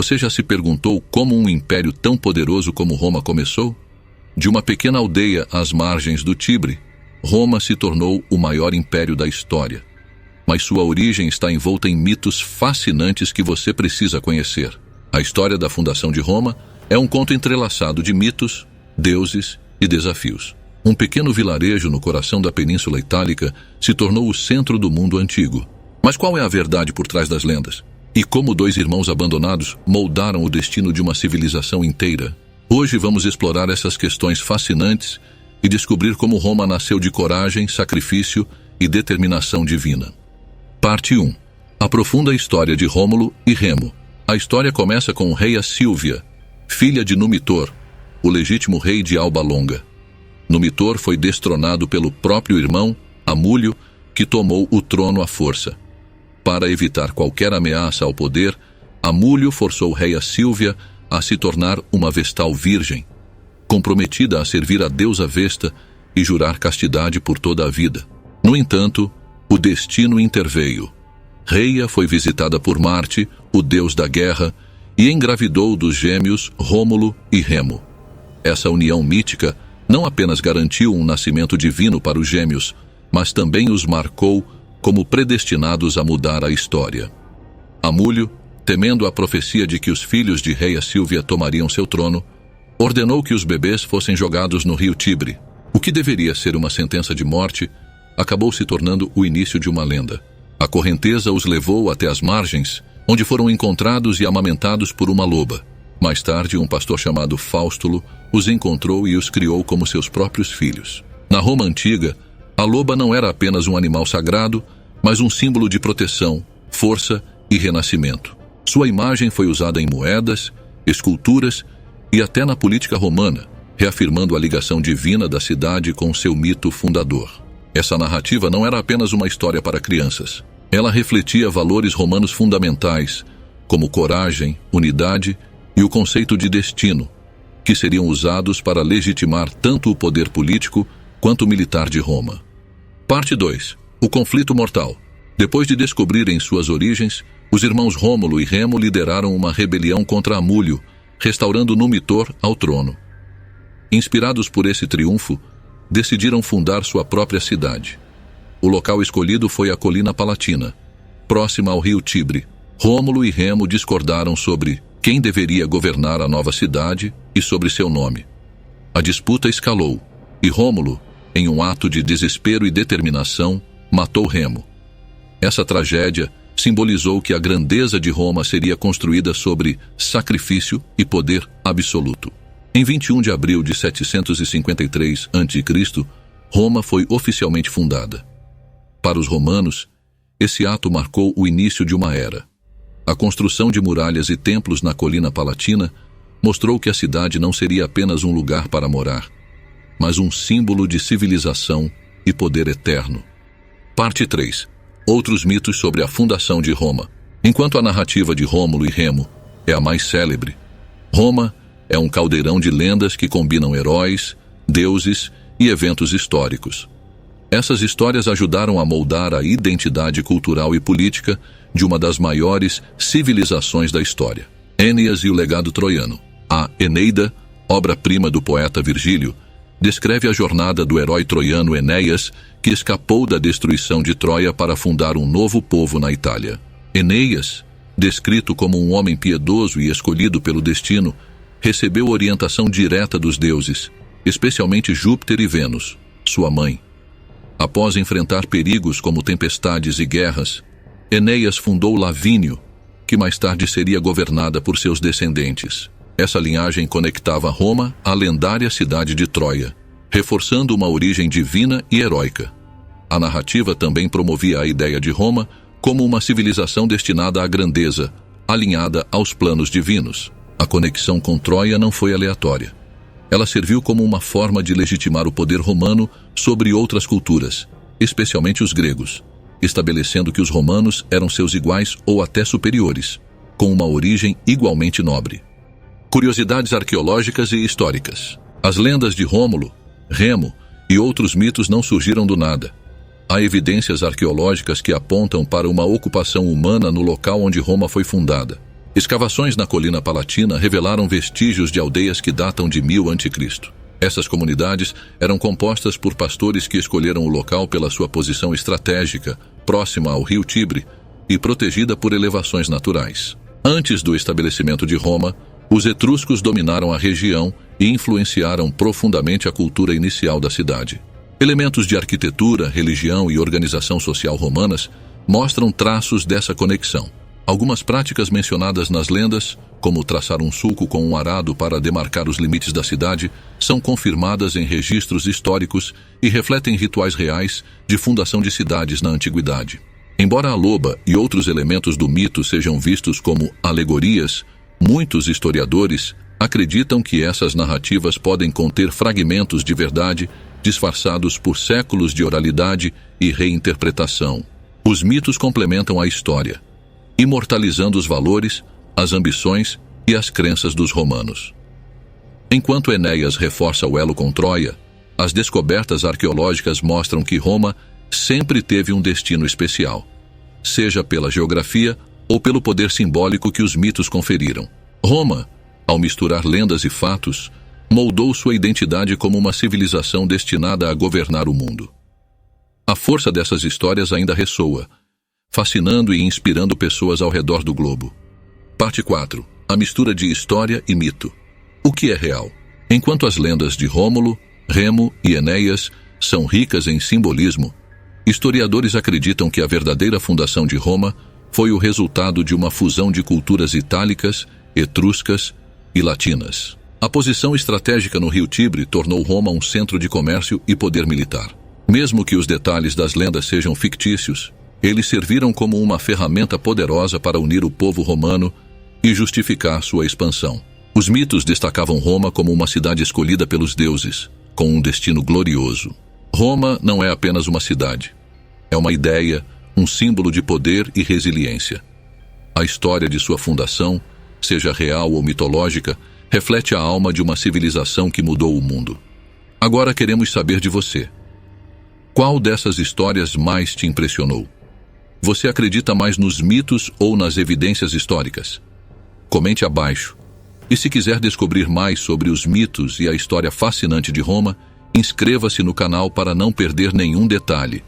Você já se perguntou como um império tão poderoso como Roma começou? De uma pequena aldeia às margens do Tibre, Roma se tornou o maior império da história. Mas sua origem está envolta em mitos fascinantes que você precisa conhecer. A história da fundação de Roma é um conto entrelaçado de mitos, deuses e desafios. Um pequeno vilarejo no coração da Península Itálica se tornou o centro do mundo antigo. Mas qual é a verdade por trás das lendas? E como dois irmãos abandonados moldaram o destino de uma civilização inteira? Hoje vamos explorar essas questões fascinantes e descobrir como Roma nasceu de coragem, sacrifício e determinação divina. Parte 1. A profunda história de Rômulo e Remo. A história começa com Reia Sílvia, filha de Numitor, o legítimo rei de Alba Longa. Numitor foi destronado pelo próprio irmão, Amulio, que tomou o trono à força. Para evitar qualquer ameaça ao poder, Amulio forçou Reia Sílvia a se tornar uma vestal virgem, comprometida a servir a deusa Vesta e jurar castidade por toda a vida. No entanto, o destino interveio. Reia foi visitada por Marte, o deus da guerra, e engravidou dos gêmeos Rômulo e Remo. Essa união mítica não apenas garantiu um nascimento divino para os gêmeos, mas também os marcou como predestinados a mudar a história. Amulio, temendo a profecia de que os filhos de Reia Sílvia tomariam seu trono, ordenou que os bebês fossem jogados no rio Tibre. O que deveria ser uma sentença de morte acabou se tornando o início de uma lenda. A correnteza os levou até as margens, onde foram encontrados e amamentados por uma loba. Mais tarde, um pastor chamado Faustulo os encontrou e os criou como seus próprios filhos. Na Roma antiga, a loba não era apenas um animal sagrado, mas um símbolo de proteção, força e renascimento. Sua imagem foi usada em moedas, esculturas e até na política romana, reafirmando a ligação divina da cidade com seu mito fundador. Essa narrativa não era apenas uma história para crianças. Ela refletia valores romanos fundamentais, como coragem, unidade e o conceito de destino, que seriam usados para legitimar tanto o poder político quanto o militar de Roma. Parte 2. O conflito mortal. Depois de descobrirem suas origens, os irmãos Rômulo e Remo lideraram uma rebelião contra Amulio, restaurando Numitor ao trono. Inspirados por esse triunfo, decidiram fundar sua própria cidade. O local escolhido foi a Colina Palatina, próxima ao rio Tibre. Rômulo e Remo discordaram sobre quem deveria governar a nova cidade e sobre seu nome. A disputa escalou, e Rômulo, em um ato de desespero e determinação, matou Remo. Essa tragédia simbolizou que a grandeza de Roma seria construída sobre sacrifício e poder absoluto. Em 21 de abril de 753 a.C., Roma foi oficialmente fundada. Para os romanos, esse ato marcou o início de uma era. A construção de muralhas e templos na Colina Palatina mostrou que a cidade não seria apenas um lugar para morar, mas um símbolo de civilização e poder eterno. Parte 3. Outros mitos sobre a fundação de Roma. Enquanto a narrativa de Rômulo e Remo é a mais célebre, Roma é um caldeirão de lendas que combinam heróis, deuses e eventos históricos. Essas histórias ajudaram a moldar a identidade cultural e política de uma das maiores civilizações da história. Enéas e o legado troiano. A Eneida, obra-prima do poeta Virgílio, descreve a jornada do herói troiano Enéas, que escapou da destruição de Troia para fundar um novo povo na Itália. Enéas, descrito como um homem piedoso e escolhido pelo destino, recebeu orientação direta dos deuses, especialmente Júpiter e Vênus, sua mãe. Após enfrentar perigos como tempestades e guerras, Enéas fundou Lavínio, que mais tarde seria governada por seus descendentes. Essa linhagem conectava Roma à lendária cidade de Troia, reforçando uma origem divina e heróica. A narrativa também promovia a ideia de Roma como uma civilização destinada à grandeza, alinhada aos planos divinos. A conexão com Troia não foi aleatória. Ela serviu como uma forma de legitimar o poder romano sobre outras culturas, especialmente os gregos, estabelecendo que os romanos eram seus iguais ou até superiores, com uma origem igualmente nobre. Curiosidades arqueológicas e históricas. As lendas de Rômulo, Remo e outros mitos não surgiram do nada. Há evidências arqueológicas que apontam para uma ocupação humana no local onde Roma foi fundada. Escavações na colina Palatina revelaram vestígios de aldeias que datam de 1000 a.C. Essas comunidades eram compostas por pastores que escolheram o local pela sua posição estratégica, próxima ao rio Tibre e protegida por elevações naturais. Antes do estabelecimento de Roma, os etruscos dominaram a região e influenciaram profundamente a cultura inicial da cidade. Elementos de arquitetura, religião e organização social romanas mostram traços dessa conexão. Algumas práticas mencionadas nas lendas, como traçar um sulco com um arado para demarcar os limites da cidade, são confirmadas em registros históricos e refletem rituais reais de fundação de cidades na antiguidade. Embora a loba e outros elementos do mito sejam vistos como alegorias, muitos historiadores acreditam que essas narrativas podem conter fragmentos de verdade disfarçados por séculos de oralidade e reinterpretação. Os mitos complementam a história, imortalizando os valores, as ambições e as crenças dos romanos. Enquanto Enéas reforça o elo com Troia, as descobertas arqueológicas mostram que Roma sempre teve um destino especial, seja pela geografia ou pelo poder simbólico que os mitos conferiram. Roma, ao misturar lendas e fatos, moldou sua identidade como uma civilização destinada a governar o mundo. A força dessas histórias ainda ressoa, fascinando e inspirando pessoas ao redor do globo. Parte 4. A mistura de história e mito. O que é real? Enquanto as lendas de Rômulo, Remo e Enéas são ricas em simbolismo, historiadores acreditam que a verdadeira fundação de Roma foi o resultado de uma fusão de culturas itálicas, etruscas e latinas. A posição estratégica no rio Tibre tornou Roma um centro de comércio e poder militar. Mesmo que os detalhes das lendas sejam fictícios, eles serviram como uma ferramenta poderosa para unir o povo romano e justificar sua expansão. Os mitos destacavam Roma como uma cidade escolhida pelos deuses, com um destino glorioso. Roma não é apenas uma cidade. É uma ideia, um símbolo de poder e resiliência. A história de sua fundação, seja real ou mitológica, reflete a alma de uma civilização que mudou o mundo. Agora queremos saber de você. Qual dessas histórias mais te impressionou? Você acredita mais nos mitos ou nas evidências históricas? Comente abaixo. E se quiser descobrir mais sobre os mitos e a história fascinante de Roma, inscreva-se no canal para não perder nenhum detalhe.